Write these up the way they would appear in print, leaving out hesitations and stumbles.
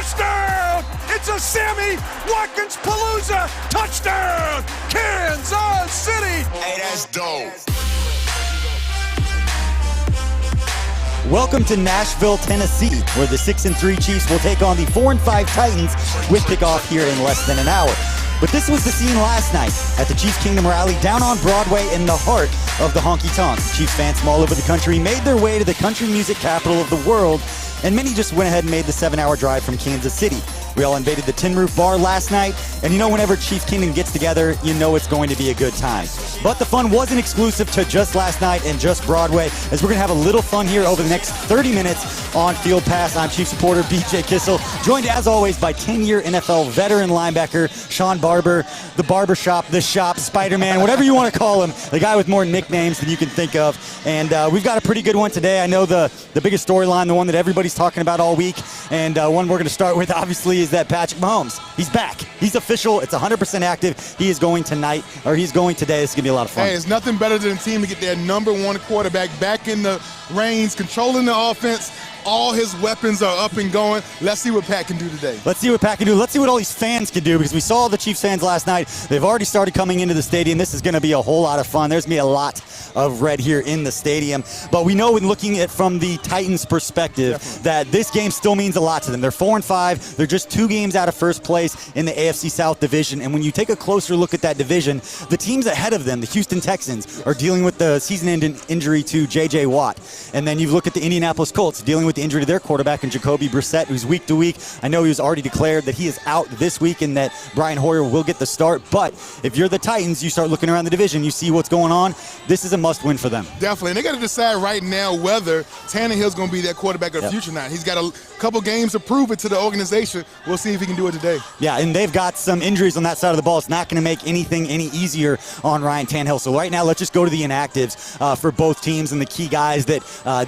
touchdown! It's a Sammy Watkins-Palooza touchdown! Kansas City! Hey, that's dope. Welcome to Nashville, Tennessee, where the 6-3 Chiefs will take on the 4-5 Titans with kickoff here in less than an hour. But this was the scene last night at the Chiefs Kingdom Rally down on Broadway in the heart of the honky-tonk. Chiefs fans from all over the country made their way to the country music capital of the world, and many just went ahead and made the 7-hour drive from Kansas City. We all invaded the Tin Roof Bar last night, and you know whenever Chiefs Kingdom gets together, you know it's going to be a good time. But the fun wasn't exclusive to just last night and just Broadway, as we're going to have a little fun here over the next 30 minutes on Field Pass. I'm Chiefs reporter BJ Kissel, joined as always by 10-year NFL veteran linebacker Shawn Barber, the barbershop, the shop, Spider-Man, whatever you want to call him, the guy with more nicknames than you can think of. And we've got a pretty good one today. I know the biggest storyline, the one that everybody's talking about all week, and one we're going to start with, obviously, is that Patrick Mahomes. He's back. He's official. It's 100% active. He is going tonight, or he's going today. This is going to be a lot of fun. Hey, it's nothing better than a team to get their number one quarterback back in the reins, controlling the offense. All his weapons are up and going. Let's see what Pat can do today. Let's see what Pat can do. Let's see what all these fans can do, because we saw the Chiefs fans last night. They've already started coming into the stadium. This is going to be a whole lot of fun. There's going to be a lot of red here in the stadium. But we know, in looking at from the Titans' perspective, that this game still means a lot to them. They're 4-5. They're just 2 games out of first place in the AFC South division. And when you take a closer look at that division, the teams ahead of them, the Houston Texans, are dealing with the season-ending injury to J.J. Watt. And then you look at the Indianapolis Colts, dealing with the injury to their quarterback, and Jacoby Brissett, who's week to week. I know he was already declared that he is out this week and that Brian Hoyer will get the start. But if you're the Titans, you start looking around the division, you see what's going on. This is a must-win for them. Definitely. And they got to decide right now whether Tannehill's going to be their quarterback of the future now. He's got a couple games to prove it to the organization. We'll see if he can do it today. Yeah, and they've got some injuries on that side of the ball. It's not going to make anything any easier on Ryan Tannehill. So right now, let's just go to the inactives for both teams and the key guys that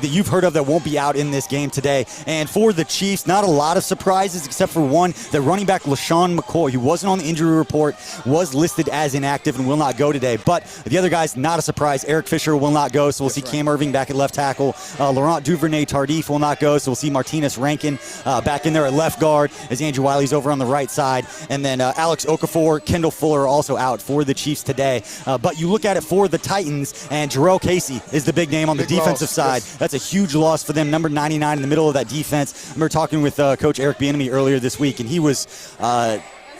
you've heard of that won't be out in this game today. And for the Chiefs, not a lot of surprises except for one, that running back LaShawn McCoy, who wasn't on the injury report, was listed as inactive and will not go today. But the other guys, not a surprise. Eric Fisher will not go, so we'll see Cam Irving back at left tackle. Laurent Duvernay-Tardif will not go, so we'll see Martinez Rankin back in there at left guard as Andrew Wiley's over on the right side. And then Alex Okafor, Kendall Fuller are also out for the Chiefs today. But you look at it for the Titans, and Jarrell Casey is the big name on the defensive side. That's a huge loss for them, number 99 in the middle of that defense. I remember talking with Coach Eric Bieniemy earlier this week, and he was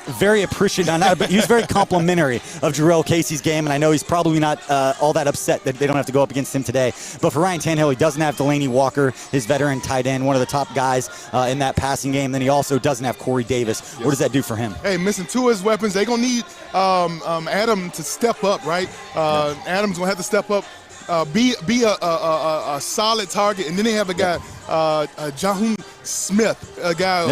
very appreciative, but he was very complimentary of Jarrell Casey's game, and I know he's probably not all that upset that they don't have to go up against him today. But for Ryan Tannehill, he doesn't have Delaney Walker, his veteran tight end, one of the top guys in that passing game. Then he also doesn't have Corey Davis. What does that do for him? Hey, missing 2 of his weapons. They're going to need Adam to step up, right? Adam's going to have to step up. Be a solid target, and then they have a guy, Jahoon Smith, a guy,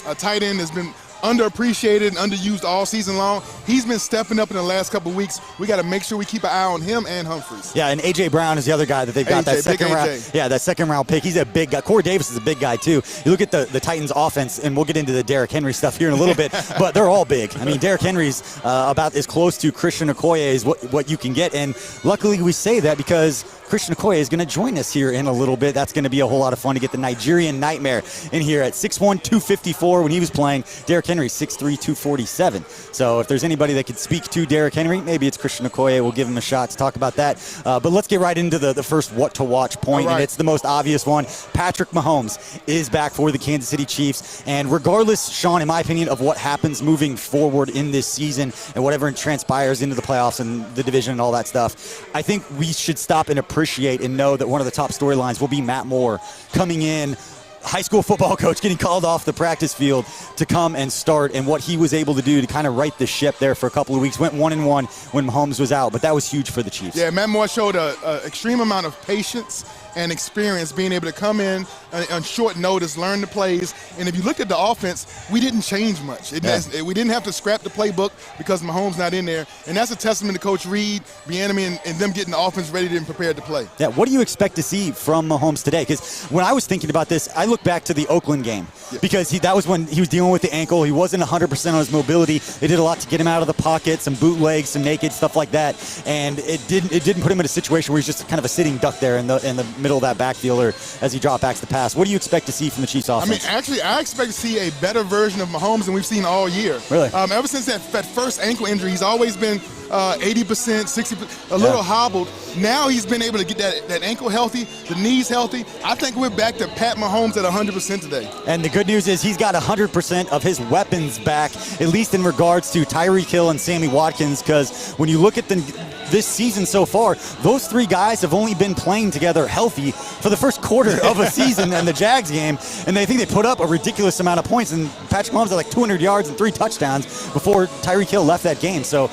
a tight end that's been underappreciated and underused all season long. He's been stepping up in the last couple of weeks. We got to make sure we keep an eye on him and Humphries. Yeah, and A.J. Brown is the other guy that they've got, that second round. Yeah, that second round pick. He's a big guy. Corey Davis is a big guy too. You look at the Titans offense, and we'll get into the Derrick Henry stuff here in a little bit, but they're all big. I mean, Derrick Henry's about as close to Christian Okoye as what you can get, and luckily we say that because Christian Okoye is going to join us here in a little bit. That's going to be a whole lot of fun to get the Nigerian Nightmare in here at 6'1", 254 when he was playing. Derrick Henry, 6'3", 247. So if there's anybody that could speak to Derrick Henry, maybe it's Christian Okoye. We'll give him a shot to talk about that. But let's get right into the first what-to-watch point, and it's the most obvious one. Patrick Mahomes is back for the Kansas City Chiefs, and regardless, Shawn, in my opinion, of what happens moving forward in this season and whatever transpires into the playoffs and the division and all that stuff, I think we should stop and appreciate and know that one of the top storylines will be Matt Moore coming in, high school football coach, getting called off the practice field to come and start, and what he was able to do to kind of right the ship there for a couple of weeks. Went 1-1 when Mahomes was out, but that was huge for the Chiefs. Yeah, Matt Moore showed an extreme amount of patience and experience, being able to come in on short notice, learn the plays. And if you look at the offense, we didn't change much. We didn't have to scrap the playbook because Mahomes not in there. And that's a testament to Coach Reed, Bieniemy, and them getting the offense ready and prepared to play. Yeah, what do you expect to see from Mahomes today? Because when I was thinking about this, I look back to the Oakland game. because that was when he was dealing with the ankle. He wasn't 100% on his mobility. They did a lot to get him out of the pocket, some bootlegs, some naked, stuff like that. And it didn't put him in a situation where he's just kind of a sitting duck there in the middle of that backfield, or as he drop backs the pass. What do you expect to see from the Chiefs offense? I mean, actually, I expect to see a better version of Mahomes than we've seen all year. Really? Ever since that first ankle injury, he's always been 80%, 60%, a little hobbled. Now he's been able to get that ankle healthy, the knees healthy. I think we're back to Pat Mahomes at 100% today. And the good news is he's got 100% of his weapons back, at least in regards to Tyreek Hill and Sammy Watkins, because when you look at this season so far, those three guys have only been playing together healthy for the first quarter of a season and the Jags game, and I think they put up a ridiculous amount of points, and Patrick Mahomes had like 200 yards and 3 touchdowns before Tyreek Hill left that game. So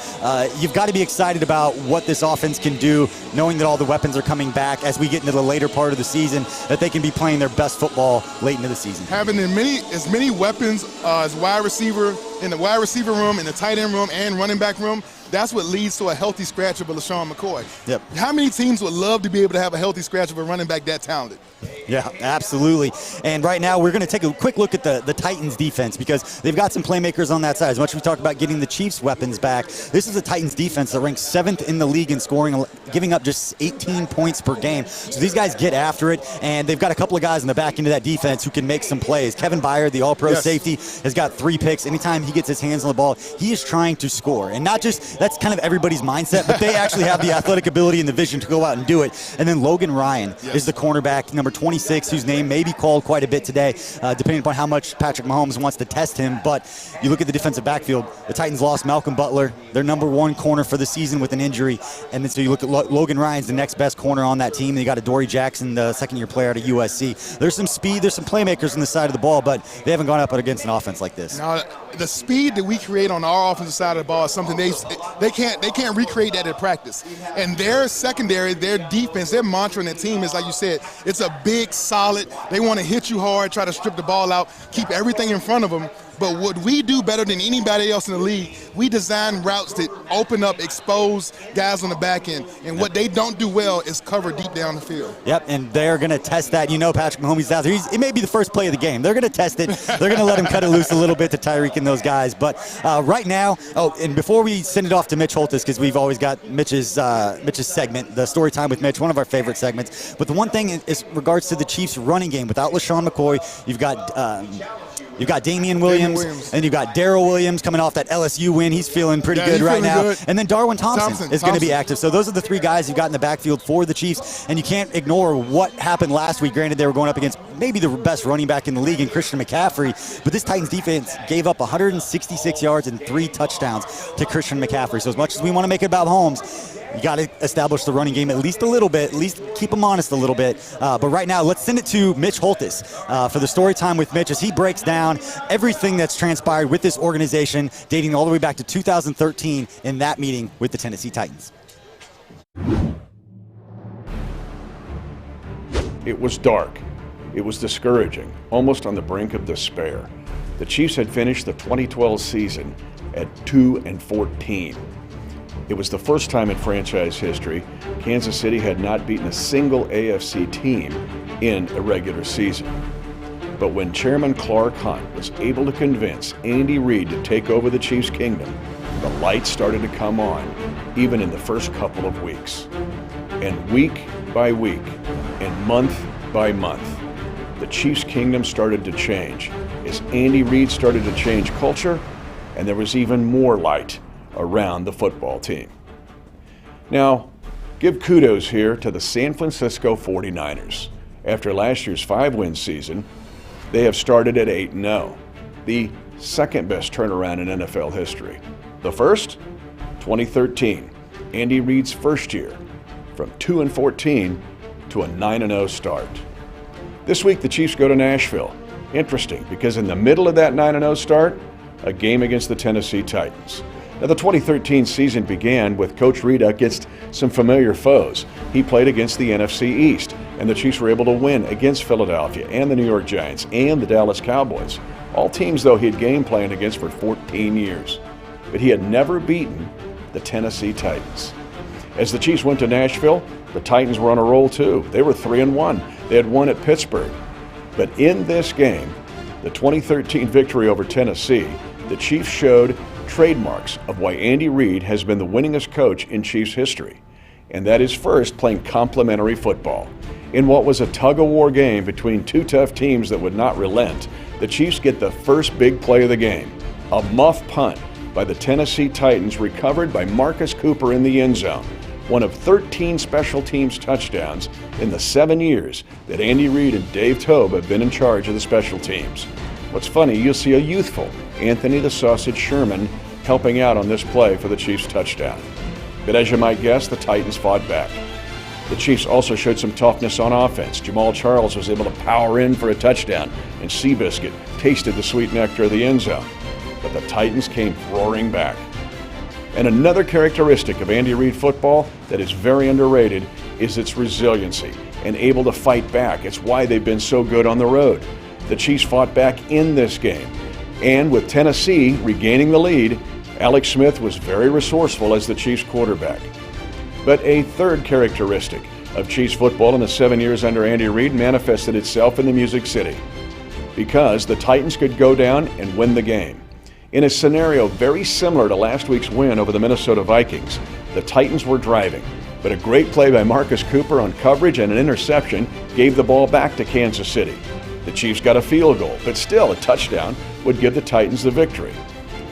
you've got to be excited about what this offense can do, knowing that all the weapons are coming back as we get into the later part of the season, that they can be playing their best football late into the season. Having as many weapons as wide receiver, in the wide receiver room, in the tight end room, and running back room, that's what leads to a healthy scratch of a LaShawn McCoy. Yep. How many teams would love to be able to have a healthy scratch of a running back that talented? Yeah, absolutely. And right now we're going to take a quick look at the Titans defense, because they've got some playmakers on that side. As much as we talk about getting the Chiefs weapons back, this is a Titans defense that ranks 7th in the league in scoring, giving up just 18 points per game. So these guys get after it, and they've got a couple of guys in the back end of that defense who can make some plays. Kevin Byard, the all-pro safety, has got 3 picks. Anytime he gets his hands on the ball, he is trying to score. And not just, that's kind of everybody's mindset, but they actually have the athletic ability and the vision to go out and do it. And then Logan Ryan is the cornerback, number 26, whose name may be called quite a bit today, depending upon how much Patrick Mahomes wants to test him. But you look at the defensive backfield, the Titans lost Malcolm Butler, their number 1 corner for the season, with an injury. And then so you look at Logan Ryan's the next best corner on that team. And you got a Dory Jackson, the second-year player out of USC. There's some speed, there's some playmakers on the side of the ball, but they haven't gone up against an offense like this. Now, the speed that we create on our offensive side of the ball is something they can't recreate that in practice. And their secondary, their defense, their mantra in their team is, like you said, it's a big, solid. They want to hit you hard, try to strip the ball out, keep everything in front of them. But what we do better than anybody else in the league, we design routes that open up, expose guys on the back end. And what they don't do well is cover deep down the field. Yep, and they're going to test that. You know, Patrick Mahomes is out there. It may be the first play of the game. They're going to test it. They're going to let him cut it loose a little bit to Tyreek and those guys. But right now, and before we send it off to Mitch Holtis, because we've always got Mitch's segment, the story time with Mitch, one of our favorite segments. But the one thing is regards to the Chiefs' running game. Without LaShawn McCoy, you've got Damian Williams, and you've got Darrell Williams coming off that LSU win. He's feeling pretty good right now. Good. And then Darwin Thompson is going to be active. So those are the 3 guys you've got in the backfield for the Chiefs. And you can't ignore what happened last week. Granted, they were going up against maybe the best running back in the league in Christian McCaffrey. But this Titans defense gave up 166 yards and 3 touchdowns to Christian McCaffrey. So as much as we want to make it about Mahomes, you got to establish the running game at least a little bit, at least keep them honest a little bit. But right now, let's send it to Mitch Holtis for the story time with Mitch as he breaks down everything that's transpired with this organization dating all the way back to 2013 in that meeting with the Tennessee Titans. It was dark. It was discouraging, almost on the brink of despair. The Chiefs had finished the 2012 season at 2-14. It was the first time in franchise history Kansas City had not beaten a single AFC team in a regular season. But when Chairman Clark Hunt was able to convince Andy Reid to take over the Chiefs' kingdom, the lights started to come on, even in the first couple of weeks. And week by week, and month by month, the Chiefs' kingdom started to change as Andy Reid started to change culture, and there was even more light around the football team. Now, give kudos here to the San Francisco 49ers. After last year's 5-win season, they have started at 8-0, the second best turnaround in NFL history. The first, 2013, Andy Reid's first year, from 2-14 to a 9-0 start. This week, the Chiefs go to Nashville. Interesting, because in the middle of that 9-0 start, a game against the Tennessee Titans. Now, the 2013 season began with Coach Reid against some familiar foes. He played against the NFC East, and the Chiefs were able to win against Philadelphia and the New York Giants and the Dallas Cowboys. All teams, though, he had game planned against for 14 years. But he had never beaten the Tennessee Titans. As the Chiefs went to Nashville, the Titans were on a roll too. They were 3-1. They had won at Pittsburgh. But in this game, the 2013 victory over Tennessee, the Chiefs showed trademarks of why Andy Reid has been the winningest coach in Chiefs history. And that is first playing complementary football. In what was a tug-of-war game between two tough teams that would not relent, the Chiefs get the first big play of the game, a muff punt by the Tennessee Titans recovered by Marcus Cooper in the end zone, one of 13 special teams touchdowns in the 7 years that Andy Reid and Dave Tobe have been in charge of the special teams. What's funny, you'll see a youthful Anthony the Sausage Sherman helping out on this play for the Chiefs' touchdown. But as you might guess, the Titans fought back. The Chiefs also showed some toughness on offense. Jamal Charles was able to power in for a touchdown, and Seabiscuit tasted the sweet nectar of the end zone. But the Titans came roaring back. And another characteristic of Andy Reid football that is very underrated is its resiliency and able to fight back. It's why they've been so good on the road. The Chiefs fought back in this game. And with Tennessee regaining the lead, Alex Smith was very resourceful as the Chiefs quarterback. But a third characteristic of Chiefs football in the 7 years under Andy Reid manifested itself in the Music City, because the Titans could go down and win the game. In a scenario very similar to last week's win over the Minnesota Vikings, the Titans were driving, but a great play by Marcus Cooper on coverage and an interception gave the ball back to Kansas City. The Chiefs got a field goal, but still a touchdown would give the Titans the victory.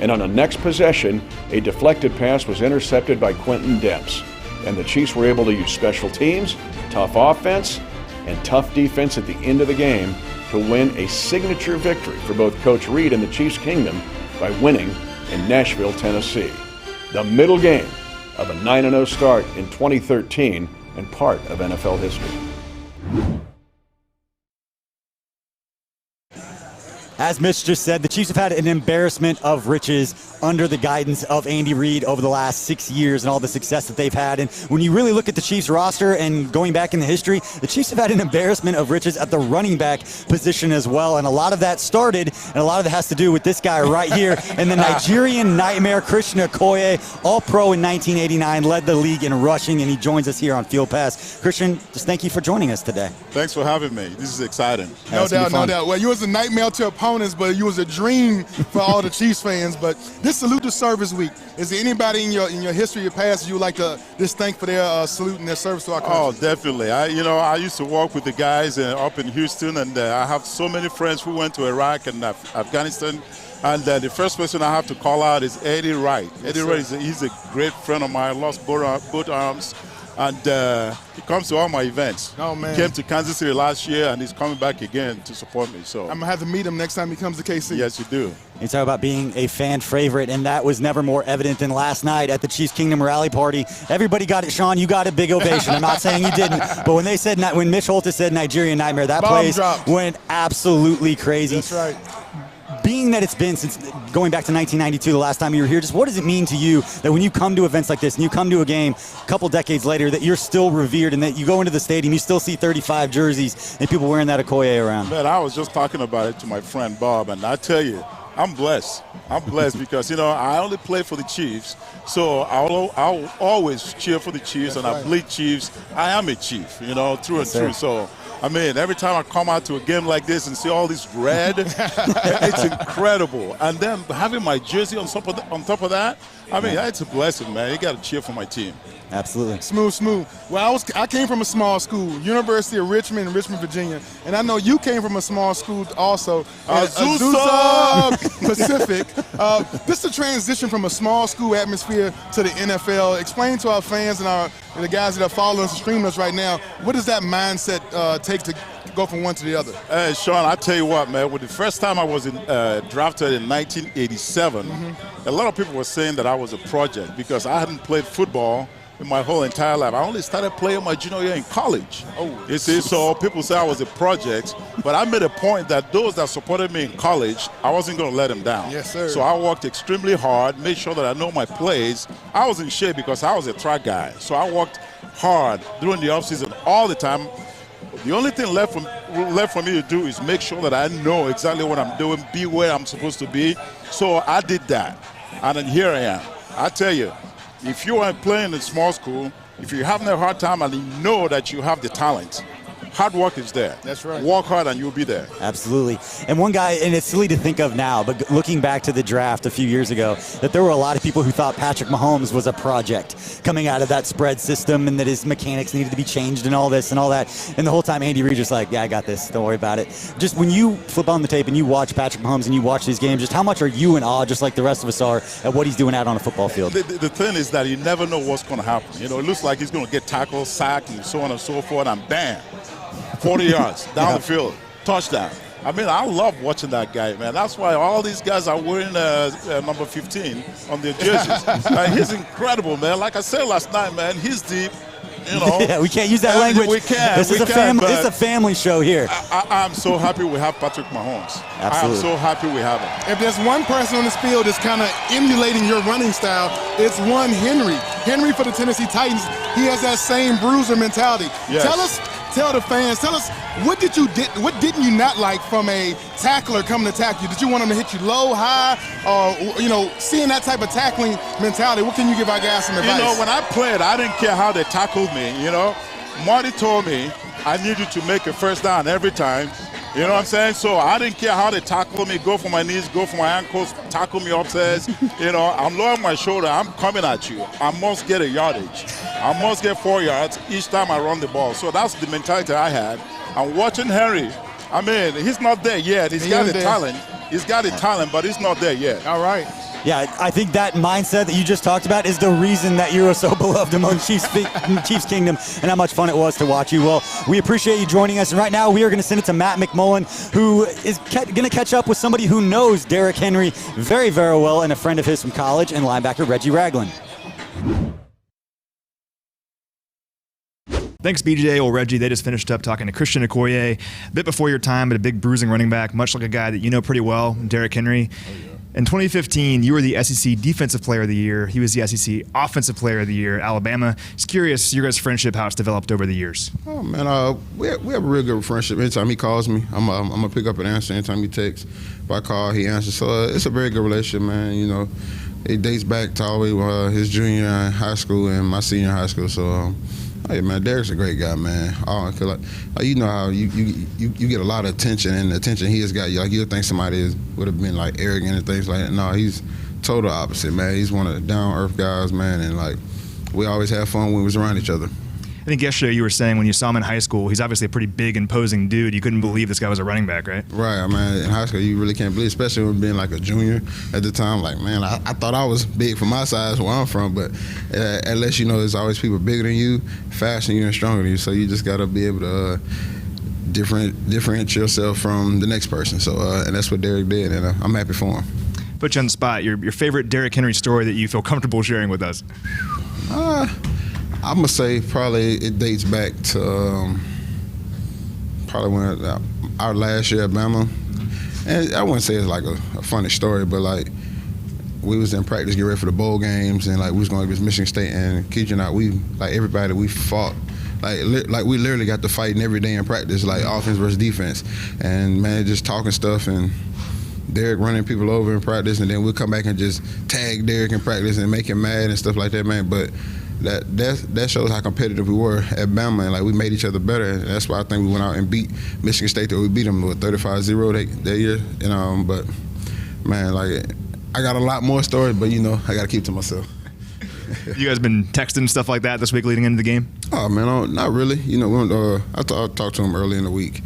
And on the next possession, a deflected pass was intercepted by Quentin Demps, and the Chiefs were able to use special teams, tough offense, and tough defense at the end of the game to win a signature victory for both Coach Reid and the Chiefs Kingdom by winning in Nashville, Tennessee. The middle game of a 9-0 start in 2013 and part of NFL history. As Mitch just said, the Chiefs have had an embarrassment of riches under the guidance of Andy Reid over the last 6 years and all the success that they've had. And when you really look at the Chiefs roster and going back in the history, the Chiefs have had an embarrassment of riches at the running back position as well. And a lot of that started, and a lot of it has to do with this guy right here and the Nigerian nightmare, Christian Okoye, all-pro in 1989, led the league in rushing, and he joins us here on Field Pass. Christian, just thank you for joining us today. Thanks for having me. This is exciting. No doubt, no doubt. Well, you was a nightmare to opponents, but you was a dream for all the Chiefs fans. But this Salute to Service Week, is there anybody in your history, your past, you would like to just thank for their salute and their service to our country? Oh, definitely. I used to work with the guys up in Houston, and I have so many friends who went to Iraq and Afghanistan. And the first person I have to call out is Eddie Wright. Eddie Wright, he's a great friend of mine. Lost both arms. And he comes to all my events. Oh, man. He came to Kansas City last year, and he's coming back again to support me. So I'm going to have to meet him next time he comes to KC. Yes, you do. You talk about being a fan favorite, and that was never more evident than last night at the Chiefs Kingdom rally party. Everybody got it, Shawn. You got a big ovation. I'm not saying you didn't, but when Mitch Holthus said Nigerian Nightmare, that place went absolutely crazy. That's right. Being that it's been since going back to 1992, the last time you were here, just what does it mean to you that when you come to events like this and you come to a game a couple decades later that you're still revered, and that you go into the stadium, you still see 35 jerseys and people wearing that Okoye around? Man, I was just talking about it to my friend Bob, and I tell you, I'm blessed. I'm blessed because, I only play for the Chiefs, so I'll always cheer for the Chiefs. That's and right. I bleed Chiefs. I am a Chief, through and through. So, every time I come out to a game like this and see all this red, it's incredible. And then having my jersey on top of that, it's a blessing, man. You got to cheer for my team. Absolutely. Smooth. Well, I came from a small school, University of Richmond in Richmond, Virginia. And I know you came from a small school also, Azusa Pacific. This is a transition from a small school atmosphere to the NFL. Explain to our fans and the guys that are following us and streaming us right now, what does that mindset take to go from one to the other? Hey, Shawn, I tell you what, man. Well, the first time I was drafted in 1987, a lot of people were saying that I was a project because I hadn't played football in my whole entire life. I only started playing my junior year in college. Oh, you see, so people say I was a project, but I made a point that those that supported me in college, I wasn't going to let them down. Yes, sir. So I worked extremely hard, made sure that I know my plays. I was in shape because I was a track guy, so I worked hard during the offseason all the time. The only thing left for me to do is make sure that I know exactly what I'm doing, be where I'm supposed to be. So I did that, and then here I am. I tell you, if you are playing in small school, if you're having a hard time and you know that you have the talent, hard work is there. That's right. Work hard and you'll be there. Absolutely. And one guy, and it's silly to think of now, but looking back to the draft a few years ago, that there were a lot of people who thought Patrick Mahomes was a project coming out of that spread system and that his mechanics needed to be changed and all this and all that. And the whole time Andy Reid just like, yeah, I got this. Don't worry about it. Just when you flip on the tape and you watch Patrick Mahomes and you watch these games, just how much are you in awe, just like the rest of us are, at what he's doing out on a football field? The thing is that you never know what's going to happen. You know, it looks like he's going to get tackled, sacked, and so on and so forth, and bam, 40 yards down the field, touchdown. I mean, I love watching that guy, man. That's why all these guys are wearing number 15 on their jerseys. He's incredible, man. Like I said last night, man, he's deep. You know, yeah, we can't use that language. We can. This is a family show here. I'm so happy we have Patrick Mahomes. Absolutely. I'm so happy we have him. If there's one person on this field that's kind of emulating your running style, it's one Henry. Henry for the Tennessee Titans, he has that same bruiser mentality. Yes. Tell the fans, tell us, what didn't you not like from a tackler coming to tackle you? Did you want him to hit you low, high, or, you know, seeing that type of tackling mentality? What can you give our guys some advice? You know, when I played, I didn't care how they tackled me, you know. Marty told me I needed to make a first down every time. You know what I'm saying? So I didn't care how they tackle me, go for my knees, go for my ankles, tackle me upstairs. You know, I'm lowering my shoulder, I'm coming at you. I must get a yardage. I must get 4 yards each time I run the ball. So that's the mentality I had. I'm watching Henry. I mean, he's not there yet. He's got the talent. He's got the talent, but he's not there yet. All right. Yeah, I think that mindset that you just talked about is the reason that you're so beloved among Chiefs Kingdom and how much fun it was to watch you. Well, we appreciate you joining us. And right now, we are going to send it to Matt McMullen, who is going to catch up with somebody who knows Derrick Henry very, very well and a friend of his from college, and linebacker Reggie Ragland. Thanks, BJ. Well, Reggie, they just finished up talking to Christian Okoye a bit before your time, but a big bruising running back, much like a guy that you know pretty well, Derrick Henry. In 2015, you were the SEC Defensive Player of the Year. He was the SEC Offensive Player of the Year, Alabama. Just curious, your guys' friendship, how it's developed over the years. Oh, man, we have a real good friendship. Anytime he calls me, I'm going to pick up and answer. Anytime he texts, if I call, he answers. So it's a very good relationship, man. You know, it dates back to always his junior in high school and my senior high school. So, hey, man, Derrick's a great guy, man. You know how you get a lot of attention, and the attention he has got, like you'll think somebody would have been like arrogant and things like that. No, he's total opposite, man. He's one of the down-to-earth guys, man, and like we always have fun when we was around each other. I think yesterday you were saying when you saw him in high school, he's obviously a pretty big, imposing dude. You couldn't believe this guy was a running back, right? Right, man. In high school, you really can't believe, especially when being like a junior at the time. Like, man, I thought I was big for my size where I'm from, but unless you know there's always people bigger than you, faster than you, and stronger than you. So you just got to be able to differentiate yourself from the next person. So, and that's what Derrick did, and I'm happy for him. Put you on the spot. Your favorite Derrick Henry story that you feel comfortable sharing with us? I'm going to say probably it dates back to probably when our last year at Bama. And I wouldn't say it's like a funny story, but like we was in practice getting ready for the bowl games, and like we was going against Michigan State, and kid you not, we like everybody we fought. Like we literally got to fighting every day in practice, like offense versus defense. And man, just talking stuff, and Derrick running people over in practice, and then we'll come back and just tag Derrick in practice and make him mad and stuff like that, man. But that shows how competitive we were at Bama, and like we made each other better. And that's why I think we went out and beat Michigan State. We beat them with 35-0 that year. But man, like I got a lot more stories, but you know I got to keep to myself. You guys been texting stuff like that this week leading into the game? Oh man, not really. You know, I talked to him early in the week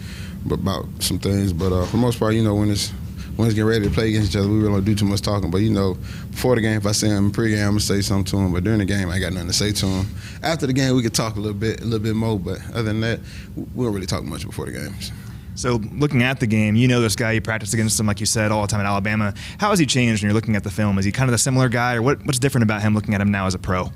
about some things, but for the most part, you know, when it's getting ready to play against each other, we really don't do too much talking. But, you know, before the game, if I see him pregame, I'm going to say something to him. But during the game, I ain't got nothing to say to him. After the game, we could talk a little bit more. But other than that, we don't really talk much before the games. So looking at the game, you know this guy, you practiced against him, like you said, all the time at Alabama. How has he changed when you're looking at the film? Is he kind of the similar guy, or what's different about him looking at him now as a pro?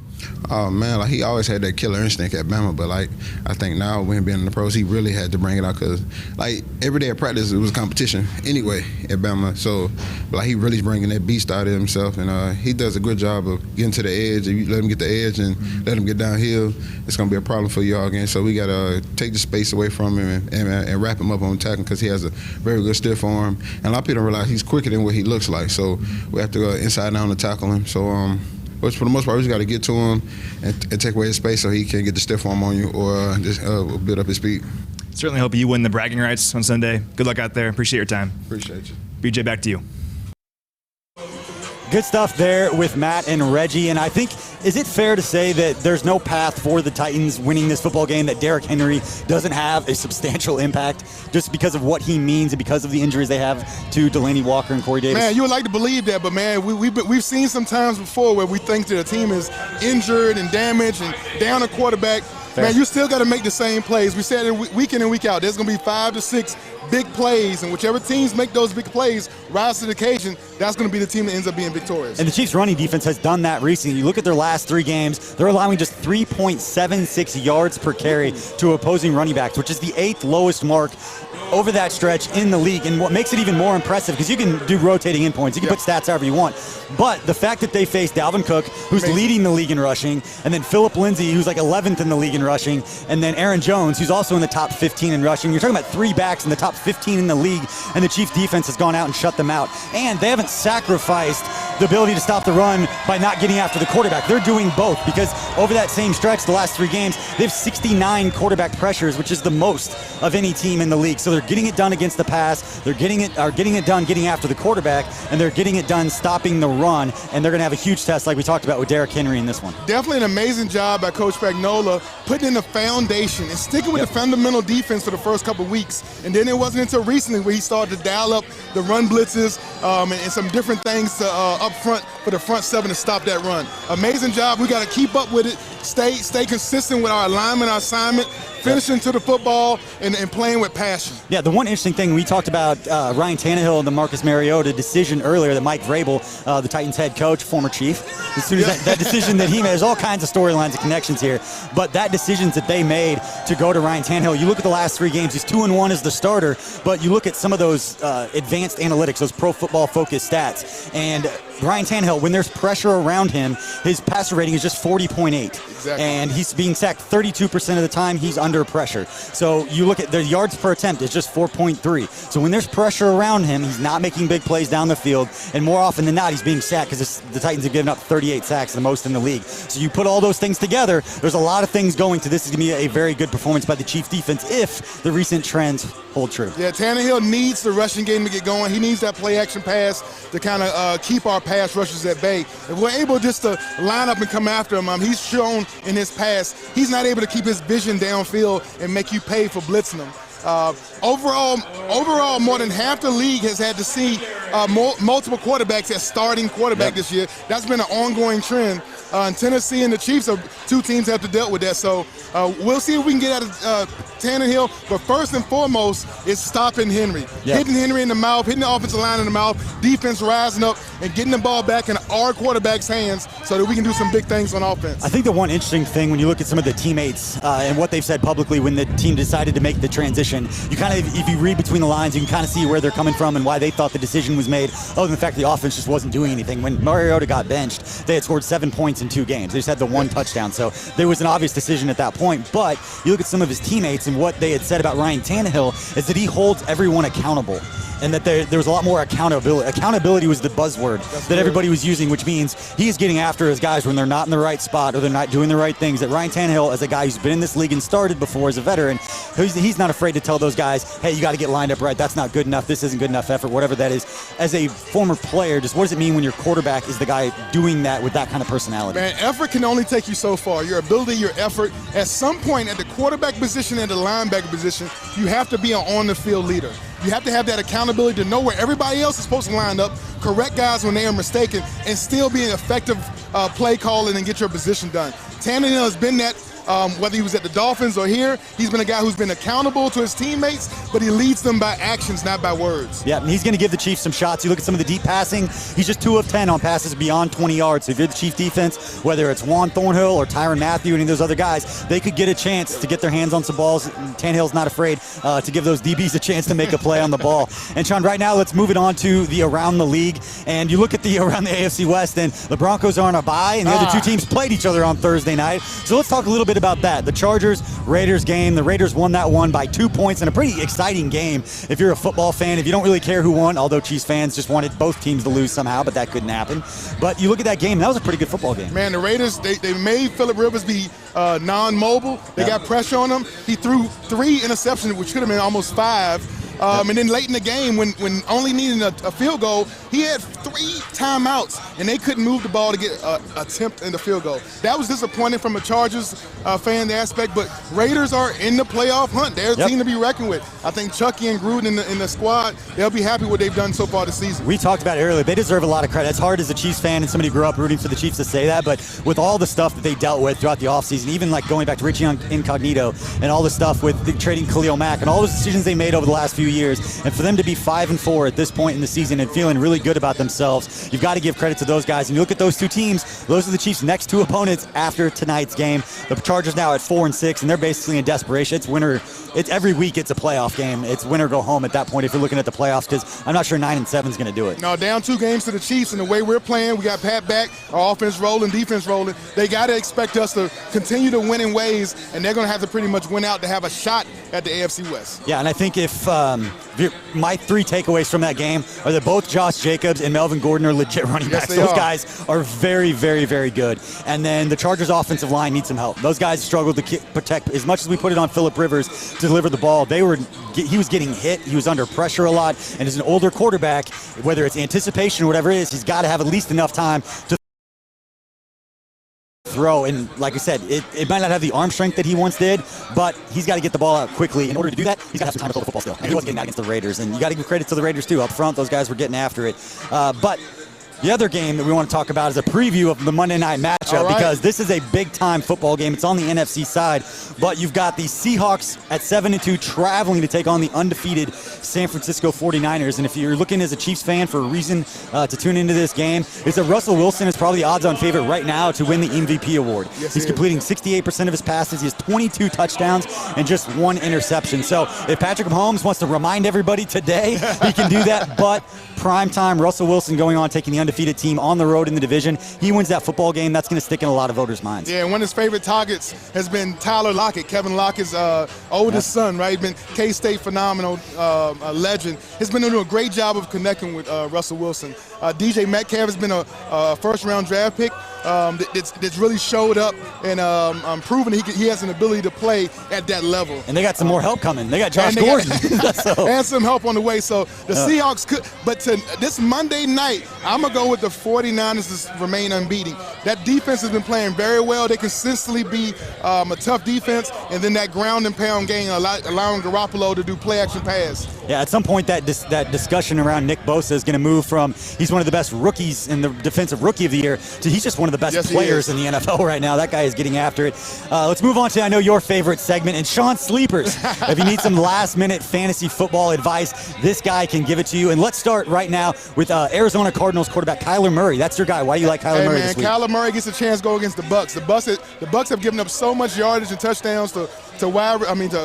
Oh, man, like he always had that killer instinct at Bama, but like I think now when being in the pros, he really had to bring it out because like every day at practice it was a competition anyway at Bama. So like he really's bringing that beast out of himself, and he does a good job of getting to the edge. If you let him get the edge and let him get downhill, it's gonna be a problem for y'all again. So we gotta take the space away from him and wrap him up on tackling because he has a very good stiff arm, and a lot of people don't realize he's quicker than what he looks like. So we have to go inside down to tackle him. So which for the most part, we just got to get to him and take away his space so he can get the stiff arm on you or just build up his speed. Certainly hope you win the bragging rights on Sunday. Good luck out there. Appreciate your time. Appreciate you. BJ, back to you. Good stuff there with Matt and Reggie. And I think, is it fair to say that there's no path for the Titans winning this football game, that Derrick Henry doesn't have a substantial impact just because of what he means and because of the injuries they have to Delanie Walker and Corey Davis? Man, you would like to believe that, but man, we've seen some times before where we think that a team is injured and damaged and down a quarterback. Fair. Man, you still got to make the same plays. We said it week in and week out. There's going to be 5 to 6 big plays, and whichever teams make those big plays rise to the occasion, that's going to be the team that ends up being victorious. And the Chiefs' running defense has done that recently. You look at their last 3 games, they're allowing just 3.76 yards per carry to opposing running backs, which is the 8th lowest mark over that stretch in the league. And what makes it even more impressive, because you can do rotating endpoints, you can put stats however you want, but the fact that they faced Dalvin Cook, who's leading the league in rushing, and then Phillip Lindsay, who's like 11th in the league in rushing, and then Aaron Jones, who's also in the top 15 in rushing. You're talking about 3 backs in the top 15 in the league, and the Chiefs defense has gone out and shut them out. And they haven't sacrificed the ability to stop the run by not getting after the quarterback. They're doing both, because over that same stretch, the last 3 games, they have 69 quarterback pressures, which is the most of any team in the league. So they're getting it done against the pass, they're getting it done getting after the quarterback, and they're getting it done stopping the run, and they're going to have a huge test like we talked about with Derrick Henry in this one. Definitely an amazing job by Coach Spagnuolo putting in the foundation and sticking with the fundamental defense for the first couple of weeks. And then it wasn't until recently where he started to dial up the run blitzes and some different things to, up front for the front 7 to stop that run. Amazing job. We got to keep up with it, stay consistent with our alignment, our assignment, finishing to the football and playing with passion. Yeah, the one interesting thing, we talked about Ryan Tannehill and the Marcus Mariota decision earlier that Mike Vrabel, the Titans head coach, former Chief, as soon as that decision that he made, there's all kinds of storylines and connections here, but that decisions that they made to go to Ryan Tannehill, you look at the last 3 games, he's 2-1 as the starter, but you look at some of those advanced analytics, those pro football focused stats, and Ryan Tannehill, when there's pressure around him, his passer rating is just 40.8. Exactly. And he's being sacked 32% of the time he's under pressure. So you look at their yards per attempt, it's just 4.3. So when there's pressure around him, he's not making big plays down the field. And more often than not, he's being sacked, because the Titans have given up 38 sacks, the most in the league. So you put all those things together, there's a lot of things going to this is going to be a very good performance by the Chiefs defense if the recent trends hold true. Yeah, Tannehill needs the rushing game to get going. He needs that play action pass to kind of keep our pass rushers at bay. If we're able just to line up and come after him, he's shown in his past he's not able to keep his vision downfield and make you pay for blitzing him. Overall, more than half the league has had to see multiple quarterbacks as starting quarterback this year. That's been an ongoing trend. Tennessee and the Chiefs are 2 teams that have to deal with that. So we'll see if we can get out of Tannehill. But first and foremost is stopping Henry. Hitting Henry in the mouth, hitting the offensive line in the mouth, defense rising up and getting the ball back in our quarterback's hands so that we can do some big things on offense. I think the one interesting thing when you look at some of the teammates and what they've said publicly when the team decided to make the transition, you kind of, if you read between the lines, you can kind of see where they're coming from and why they thought the decision was made, other than the fact the offense just wasn't doing anything. When Mariota got benched, they had scored 7 points in 2 games. They just had the 1 touchdown. So there was an obvious decision at that point. But you look at some of his teammates and what they had said about Ryan Tannehill is that he holds everyone accountable. And that there was a lot more accountability. Accountability was the buzzword that everybody was using, which means he's getting after his guys when they're not in the right spot or they're not doing the right things. That Ryan Tannehill, as a guy who's been in this league and started before as a veteran, he's not afraid to tell those guys, hey, you got to get lined up right. That's not good enough. This isn't good enough effort, whatever that is. As a former player, just what does it mean when your quarterback is the guy doing that with that kind of personality? Man, effort can only take you so far. Your ability, your effort. At some point at the quarterback position and the linebacker position, you have to be an on-the-field leader. You have to have that accountability to know where everybody else is supposed to line up, correct guys when they are mistaken, and still be an effective play calling and get your position done. Tannehill has been that. Whether he was at the Dolphins or here, he's been a guy who's been accountable to his teammates, but he leads them by actions, not by words. Yeah, and he's going to give the Chiefs some shots. You look at some of the deep passing, he's just 2 of 10 on passes beyond 20 yards. So if you're the Chiefs defense, whether it's Juan Thornhill or Tyrann Mathieu, any of those other guys, they could get a chance to get their hands on some balls. Tannehill's not afraid to give those DBs a chance to make a play on the ball. And Shawn, right now, let's move it on to the around the league. And you look at the around the AFC West, and the Broncos are on a bye, and the other 2 teams played each other on Thursday night. So let's talk a little bit bit about that. The Chargers-Raiders game, the Raiders won that one by 2 points in a pretty exciting game. If you're a football fan, if you don't really care who won, although Chiefs fans just wanted both teams to lose somehow, but that couldn't happen. But you look at that game, that was a pretty good football game. Man, the Raiders, they made Phillip Rivers be non-mobile. They got pressure on him. He threw 3 interceptions, which could have been almost 5. And then late in the game, when only needing a field goal, he had 3 timeouts, and they couldn't move the ball to get an attempt in the field goal. That was disappointing from a Chargers fan aspect, but Raiders are in the playoff hunt. They're a team to be reckoned with. I think Chucky and Gruden in the squad, they'll be happy with what they've done so far this season. We talked about it earlier. They deserve a lot of credit. It's hard as a Chiefs fan and somebody who grew up rooting for the Chiefs to say that, but with all the stuff that they dealt with throughout the offseason, even like going back to Richie Incognito and all the stuff with trading Khalil Mack and all those decisions they made over the last few years, and for them to be 5-4 at this point in the season and feeling really good about themselves, you've got to give credit to those guys. And you look at those two teams, those are the Chiefs' next 2 opponents after tonight's game. The Chargers now at 4-6, and they're basically in desperation. It's winner. It's every week it's a playoff game. It's win or go home at that point if you're looking at the playoffs, because I'm not sure 9-7 is going to do it. No, down 2 games to the Chiefs, and the way we're playing, we got Pat back, our offense rolling, defense rolling. They got to expect us to continue to win in ways, and they're going to have to pretty much win out to have a shot at the AFC West. Yeah, and I think if my 3 takeaways from that game are that both Josh Jacobs and Melvin Gordon are legit running backs. Those guys are very, very, very good. And then the Chargers' offensive line needs some help. Those guys struggled to protect. As much as we put it on Phillip Rivers to deliver the ball, he was getting hit. He was under pressure a lot. And as an older quarterback, whether it's anticipation or whatever it is, he's got to have at least enough time to throw. And like I said, it might not have the arm strength that he once did, but he's got to get the ball out quickly. In order to do that, he's got to have some time to throw the football still. And he wasn't getting that against the Raiders. And you got to give credit to the Raiders too. Up front, those guys were getting after it. But the other game that we want to talk about is a preview of the Monday night matchup, because this is a big-time football game. It's on the NFC side, but you've got the Seahawks at 7-2 traveling to take on the undefeated San Francisco 49ers. And if you're looking as a Chiefs fan for a reason to tune into this game, is that Russell Wilson is probably the odds-on favorite right now to win the MVP award. Yes, he's completing 68% of his passes. He has 22 touchdowns and just 1 interception. So if Patrick Mahomes wants to remind everybody today, he can do that. But primetime, Russell Wilson going on, taking the undefeated team on the road in the division. He wins that football game. That's going to stick in a lot of voters' minds. Yeah, and one of his favorite targets has been Tyler Lockett, Kevin Lockett's oldest son, right? Been K-State phenomenal legend. He's been doing a great job of connecting with Russell Wilson. DJ Metcalf has been a first-round draft pick that's really showed up and proven he has an ability to play at that level. And they got some more help coming. They got Josh Gordon. And some help on the way. So the Seahawks could, but to this Monday night, I'm going to go with the 49ers to remain unbeaten. That defense has been playing very well. They consistently be a tough defense, and then that ground and pound game allowing Garoppolo to do play-action pass. Yeah, at some point that discussion around Nick Bosa is going to move from he's one of the best rookies in the defensive rookie of the year to he's just one of the best players in the NFL right now. That guy is getting after it. Let's move on to, I know, your favorite segment, and Sean Sleepers. If you need some last-minute fantasy football advice, this guy can give it to you. And let's start right now with Arizona Cardinals quarterback Kyler Murray. That's your guy. Why do you like Kyler Murray this week? Kyler Murray gets a chance to go against the Bucs. The Bucs have given up so much yardage and touchdowns to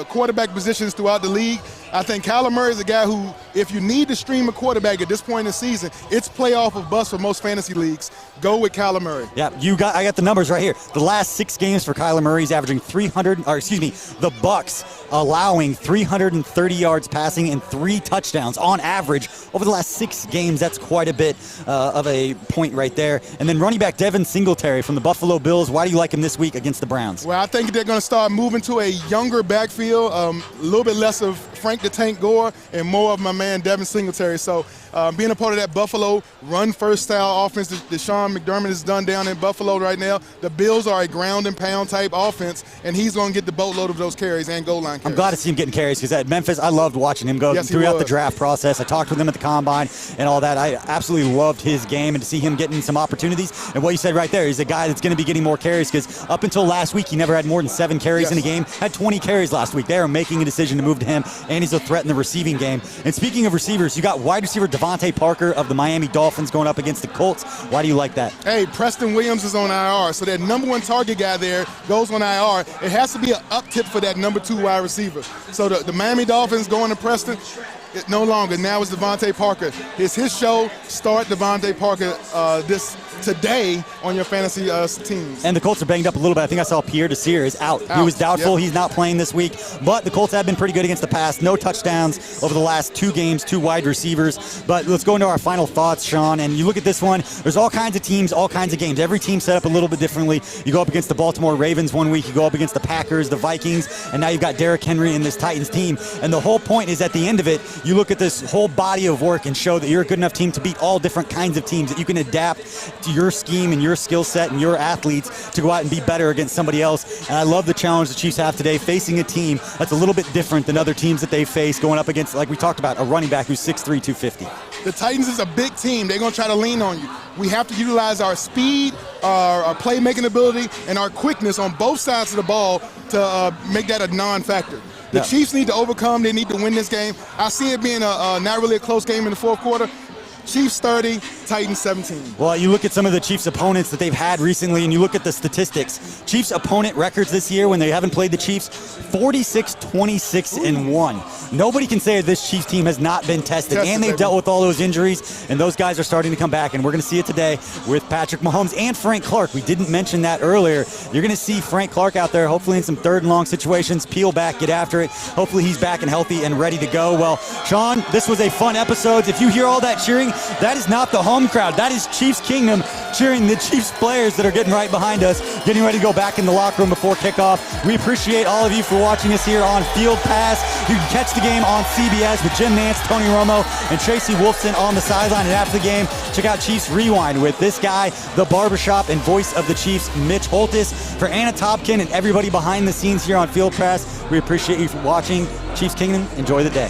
quarterback positions throughout the league. I think Kyler Murray is a guy who, if you need to stream a quarterback at this point in the season, it's playoff or bust for most fantasy leagues. Go with Kyler Murray. Yeah, I got the numbers right here. The last 6 games for Kyler Murray, he's averaging the Bucs allowing 330 yards passing and 3 touchdowns on average over the last 6 games. That's quite a bit of a point right there. And then running back Devin Singletary from the Buffalo Bills. Why do you like him this week against the Browns? Well, I think they're going to start moving to a younger backfield, a little bit less of Frank the Tank Gore and more of my man Devin Singletary. So being a part of that Buffalo run-first style offense that Sean McDermott has done down in Buffalo right now, the Bills are a ground-and-pound type offense, and he's going to get the boatload of those carries and goal line carries. I'm glad to see him getting carries because at Memphis, I loved watching him go throughout the draft process. I talked with him at the Combine and all that. I absolutely loved his game, and to see him getting some opportunities. And what you said right there, he's a guy that's going to be getting more carries because up until last week, he never had more than 7 carries in a game. Had 20 carries last week. They are making a decision to move to him, and he's a threat in the receiving game. And speaking of receivers, you got wide receiver Devontae Parker of the Miami Dolphins going up against the Colts. Why do you like that? Hey, Preston Williams is on IR, so that number 1 target guy there goes on IR. It has to be an up tip for that number 2 wide receiver. So the Miami Dolphins going to Preston. No longer. Now it's Devontae Parker. It's his show. Start Devontae Parker today on your fantasy teams. And the Colts are banged up a little bit. I think I saw Pierre Desir is out. He was doubtful. Yep. He's not playing this week. But the Colts have been pretty good against the pass. No touchdowns over the last 2 games, 2 wide receivers. But let's go into our final thoughts, Shawn. And you look at this one, there's all kinds of teams, all kinds of games. Every team set up a little bit differently. You go up against the Baltimore Ravens one week, you go up against the Packers, the Vikings, and now you've got Derrick Henry in this Titans team. And the whole point is at the end of it, you look at this whole body of work and show that you're a good enough team to beat all different kinds of teams, that you can adapt to your scheme and your skill set and your athletes to go out and be better against somebody else. And I love the challenge the Chiefs have today, facing a team that's a little bit different than other teams that they face, going up against, like we talked about, a running back who's 6'3", 250. The Titans is a big team. They're going to try to lean on you. We have to utilize our speed, our playmaking ability, and our quickness on both sides of the ball to make that a non-factor. The Chiefs need to overcome. They need to win this game. I see it being not really a close game in the fourth quarter. Chiefs 30, Titans 17. Well, you look at some of the Chiefs' opponents that they've had recently, and you look at the statistics. Chiefs' opponent records this year when they haven't played the Chiefs, 46-26-1. Nobody can say this Chiefs team has not been tested, and they've dealt with all those injuries, and those guys are starting to come back, and we're going to see it today with Patrick Mahomes and Frank Clark. We didn't mention that earlier. You're going to see Frank Clark out there, hopefully in some third and long situations, peel back, get after it. Hopefully he's back and healthy and ready to go. Well, Shawn, this was a fun episode. If you hear all that cheering, that is not the home crowd. That is Chiefs Kingdom cheering the Chiefs players that are getting right behind us, getting ready to go back in the locker room before kickoff. We appreciate all of you for watching us here on Field Pass. You can catch the game on CBS with Jim Nance, Tony Romo, and Tracy Wolfson on the sideline. And after the game, check out Chiefs Rewind with this guy, the barbershop and voice of the Chiefs, Mitch Holtis. For Anna Topkin and everybody behind the scenes here on Field Pass, we appreciate you for watching. Chiefs Kingdom, enjoy the day.